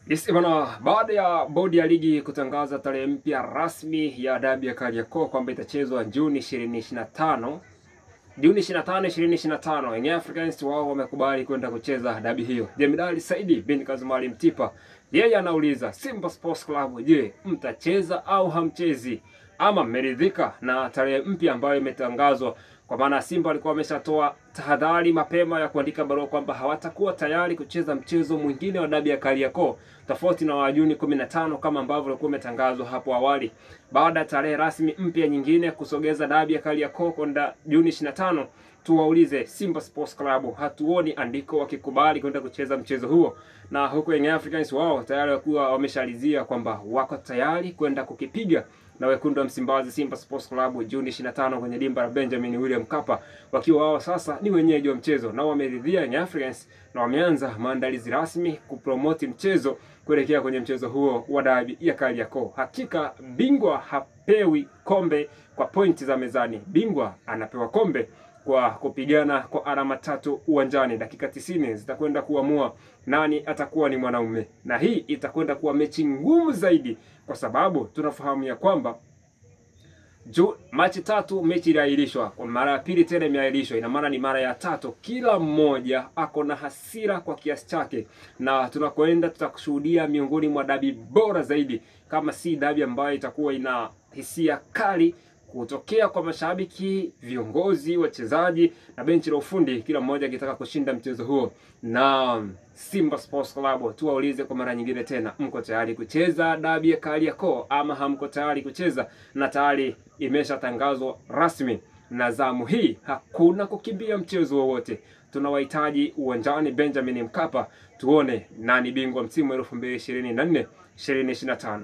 Yes, bwana, baada ya bodi ya ligi kutangaza tarehe mpya rasmi ya dabi ya Kariakoo kwamba itachezwa Juni 2025. Juni 25, 2025, Young Africans wao wamekubali kwenda kucheza dabi hiyo. Jemedari Saidi bin Kazumali Mtipa, yeye anauliza Simba Sports Club, je, mtacheza au hamchezi? Ama mmeridhika na tarehe mpya ambayo imetangazwa? Kwa maana Simba walikuwa wameshatoa tahadhari mapema ya kuandika barua kwamba hawatakuwa tayari kucheza mchezo mwingine wa dabi ya Kariakoo tofauti na wa Juni 15 kama ambavyo ulikuwa umetangazwa hapo awali. Baada ya tarehe rasmi mpya nyingine kusogeza dabi ya Kariakoo kwenda Juni 25, tuwaulize Simba Sports Club, hatuoni andiko wakikubali kwenda kucheza mchezo huo, na huko Young Africans wao tayari walikuwa wameshalizia kwamba wako tayari kwenda kukipiga na wekundu wa Msimbazi Simba Sports Club Juni 25 kwenye dimba la Benjamin William Mkapa, wakiwa wao sasa ni wenyeji wa mchezo na wameridhia Young Africans na wameanza maandalizi rasmi kupromote mchezo kuelekea kwenye mchezo huo wa dabi ya Kariakoo. Hakika bingwa hapewi kombe kwa pointi za mezani, bingwa anapewa kombe kwa kupigana kwa alama 3 uwanjani. Dakika 90 zitakwenda kuamua nani atakuwa ni mwanaume, na hii itakwenda kuwa mechi ngumu zaidi kwa sababu tunafahamu ya kwamba Machi 3 mechi iliahirishwa, kwa mara ya pili tena imeahirishwa, ina maana ni mara ya 3. Kila mmoja ako na hasira kwa kiasi chake, na tunakoenda tutakushuhudia miongoni mwa dabi bora zaidi, kama si dabi ambayo itakuwa ina hisia kali kutokea kwa mashabiki, viongozi, wachezaji na benchi la ufundi, kila mmoja akitaka kushinda mchezo huo. Na Simba Sports Club, tuwaulize kwa mara nyingine tena, mko tayari kucheza dabi ya Kariakoo ama hamko tayari kucheza? Na tayari imeshatangazwa rasmi, na zamu hii hakuna kukimbia mchezo wowote. Tunawahitaji uwanjani Benjamin Mkapa, tuone nani bingwa msimu 2024-2025.